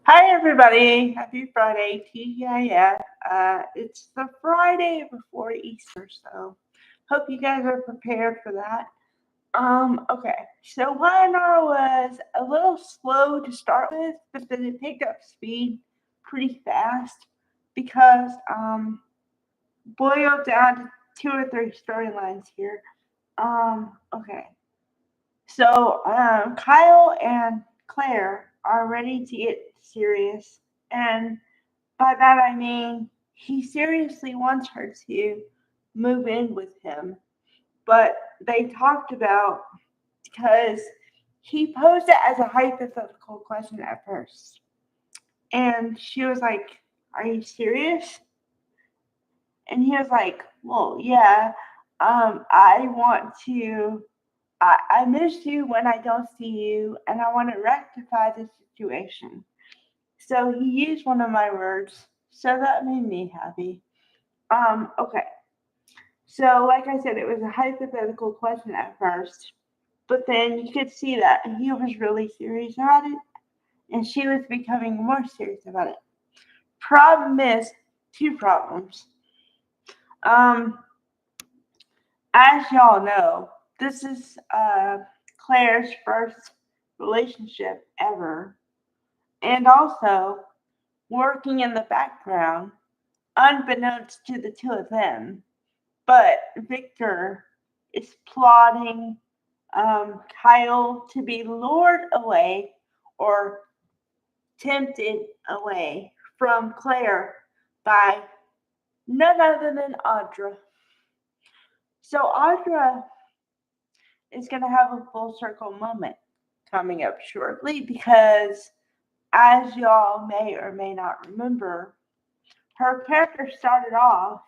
Hi, everybody. Happy Friday, TGIF. It's the Friday before Easter, so hope you guys are prepared for that. Okay. So Y&R was a little slow to start with, but then it picked up speed pretty fast because boiled down to two or three storylines here. Okay. So Kyle and Claire are ready to get serious, and by that I mean he seriously wants her to move in with him. But they talked about because he posed it as a hypothetical question at first. And she was like, "Are you serious?" And he was like, "Well, yeah. I want to. I miss you when I don't see you, and I want to rectify the situation." So he used one of my words, so that made me happy. Okay. So, like I said, it was a hypothetical question at first, but then you could see that he was really serious about it, and she was becoming more serious about it. Problem is, two problems. Um, as y'all know, this is Claire's first relationship ever, and also working in the background, unbeknownst to the two of them. But Victor is plotting Kyle to be lured away or tempted away from Claire by none other than Audra. So Audra is going to have a full circle moment coming up shortly because, as y'all may or may not remember, her character started off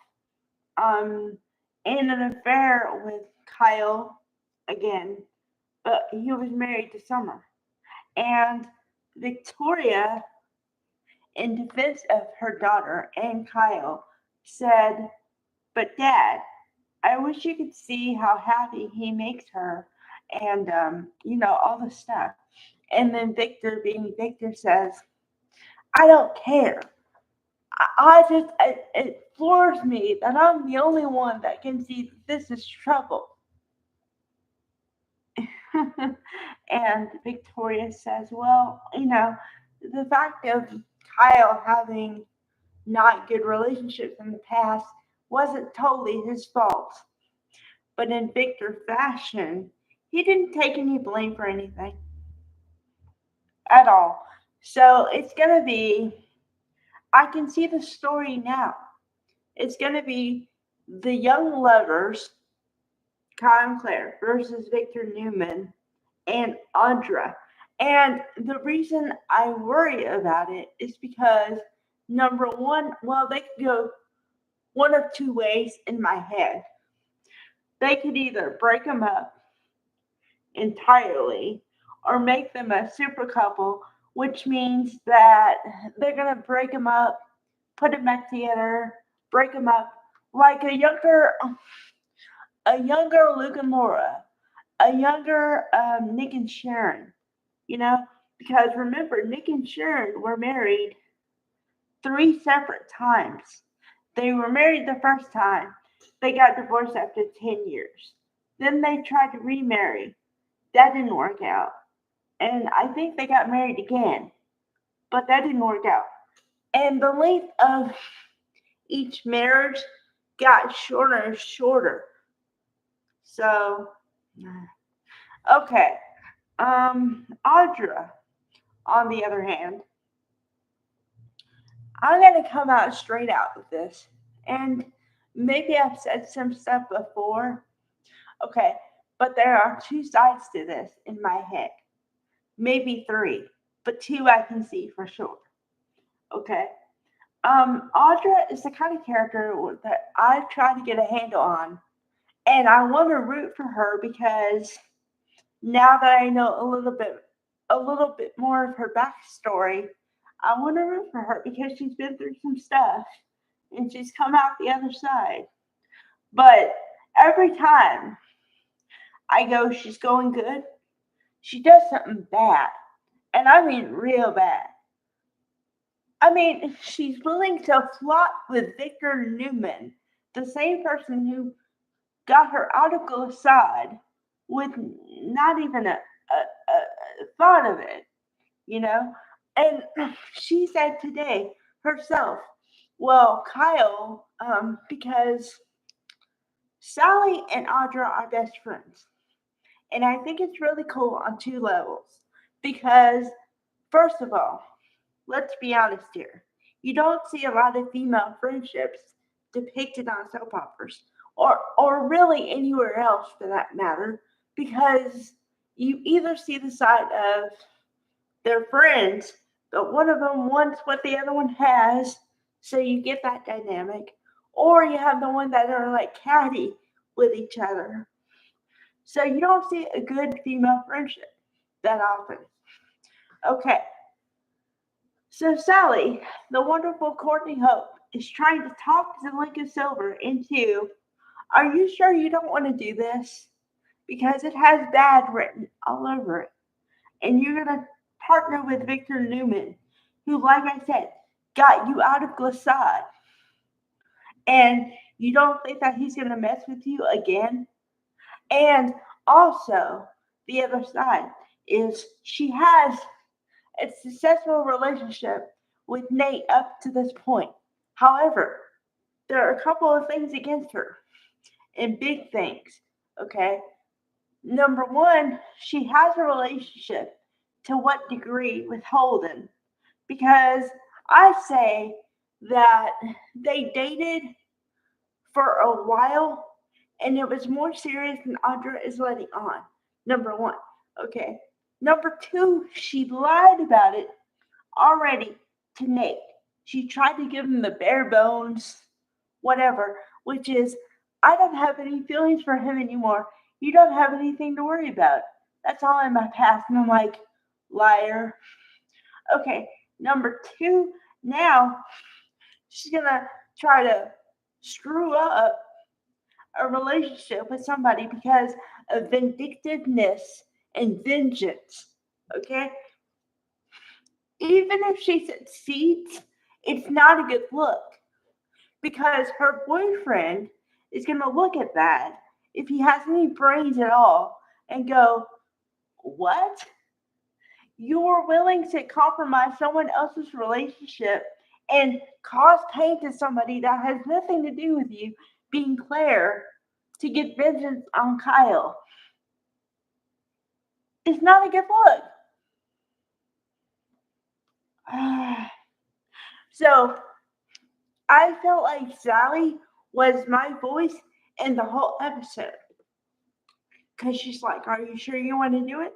um, in an affair with Kyle again, but he was married to Summer. And Victoria, in defense of her daughter and Kyle, said, "But Dad, I wish you could see how happy he makes her and, all the stuff." And then Victor, being Victor, says, "I don't care. It floors me that I'm the only one that can see this is trouble." And Victoria says, "Well, the fact of Kyle having not good relationships in the past wasn't totally his fault. But in Victor fashion, he didn't take any blame for anything at all. So it's going to be, I can see the story now. It's going to be the young lovers, Kyle and Claire, versus Victor Newman and Audra. And the reason I worry about it is because, number one, well, they could go one of two ways in my head. They could either break them up entirely or make them a super couple, which means that they're going to break them up, put them back together, break them up like a younger Luke and Laura, a younger Nick and Sharon, you know? Because remember, Nick and Sharon were married three separate times. They were married the first time, they got divorced after 10 years. Then they tried to remarry. That didn't work out. And I think they got married again, but that didn't work out. And the length of each marriage got shorter and shorter. So, okay. Audra, on the other hand, I'm going to come out straight out with this. And maybe I've said some stuff before. Okay. But there are two sides to this in my head. Maybe three, but two I can see for sure. Okay. Audra is the kind of character that I try to get a handle on, and I want to root for her because now that I know a little bit more of her backstory, I want to root for her because she's been through some stuff and she's come out the other side. But every time I go, she's going good, she does something bad, and I mean real bad. I mean, she's willing to flop with Victor Newman, the same person who got her out of glissade with not even a thought of it, you know? And she said today herself, well, Kyle, because Sally and Audra are best friends. And I think it's really cool on two levels. Because, first of all, let's be honest here. You don't see a lot of female friendships depicted on soap operas or really anywhere else for that matter because you either see the side of their friends, but one of them wants what the other one has, so you get that dynamic, or you have the one that are like catty with each other. So you don't see a good female friendship that often. Okay, so Sally, the wonderful Courtney Hope, is trying to talk Zalika Silver into, are you sure you don't want to do this? Because it has bad written all over it. And you're going to partner with Victor Newman, who, like I said, got you out of glissade. And you don't think that he's going to mess with you again? And also, the other side is she has a successful relationship with Nate up to this point. However, there are a couple of things against her, and big things. Okay. Number one, she has a relationship to what degree with Holden? Because I say that they dated for a while and it was more serious than Audra is letting on. Number one. Okay. Number two, she lied about it already to Nate. She tried to give him the bare bones, whatever, which is, I don't have any feelings for him anymore. You don't have anything to worry about. That's all in my past. And I'm like, liar. Okay, number two, now she's gonna try to screw up a relationship with somebody because of vindictiveness and vengeance. Okay? Even if she succeeds, it's not a good look because her boyfriend is going to look at that if he has any brains at all and go, what? You were willing to compromise someone else's relationship and cause pain to somebody that has nothing to do with you, being Claire, to get vengeance on Kyle. It's not a good look. So I felt like Sally was my voice in the whole episode. Because she's like, are you sure you want to do it?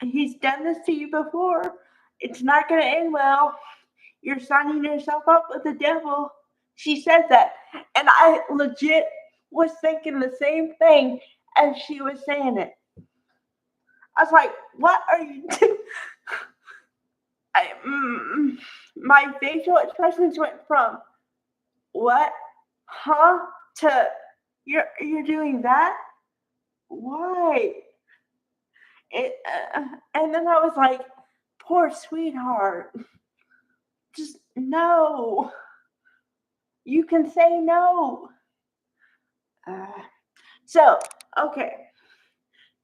He's done this to you before. It's not going to end well. You're signing yourself up with the devil. She said that. And I legit was thinking the same thing as she was saying it. I was like, what are you doing? My facial expressions went from what, huh, to you're doing that? Why? It, and then I was like, poor sweetheart. Just no. You can say no. So, okay.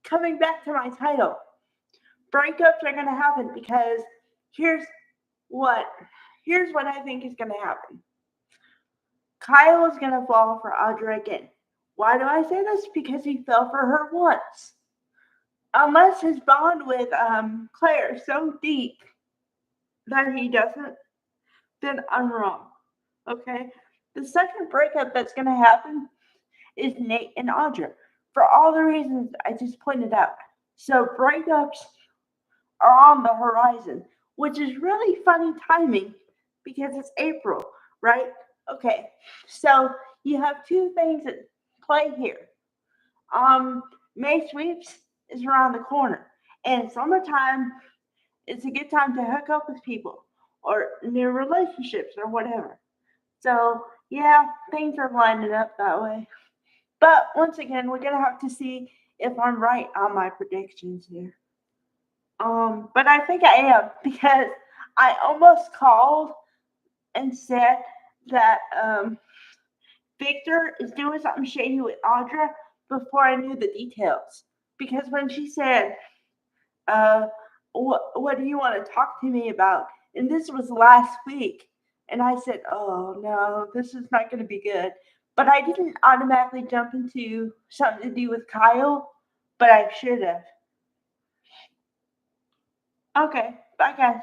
Coming back to my title, breakups are going to happen because here's what I think is going to happen. Kyle is going to fall for Audra again. Why do I say this? Because he fell for her once. Unless his bond with Claire is so deep that he doesn't, then I'm wrong. Okay? The second breakup that's going to happen is Nate and Audra for all the reasons I just pointed out. So breakups are on the horizon, which is really funny timing because it's April, right? Okay, so you have two things at play here. May sweeps is around the corner, and summertime is a good time to hook up with people or new relationships or whatever. So yeah, things are lining up that way. But once again, we're gonna have to see if I'm right on my predictions here. But I think I am because I almost called and said that Victor is doing something shady with Audra before I knew the details. Because when she said, uh, what do you want to talk to me about? And this was last week. And I said, oh no, this is not going to be good. But I didn't automatically jump into something to do with Kyle, but I should have. Okay, bye guys.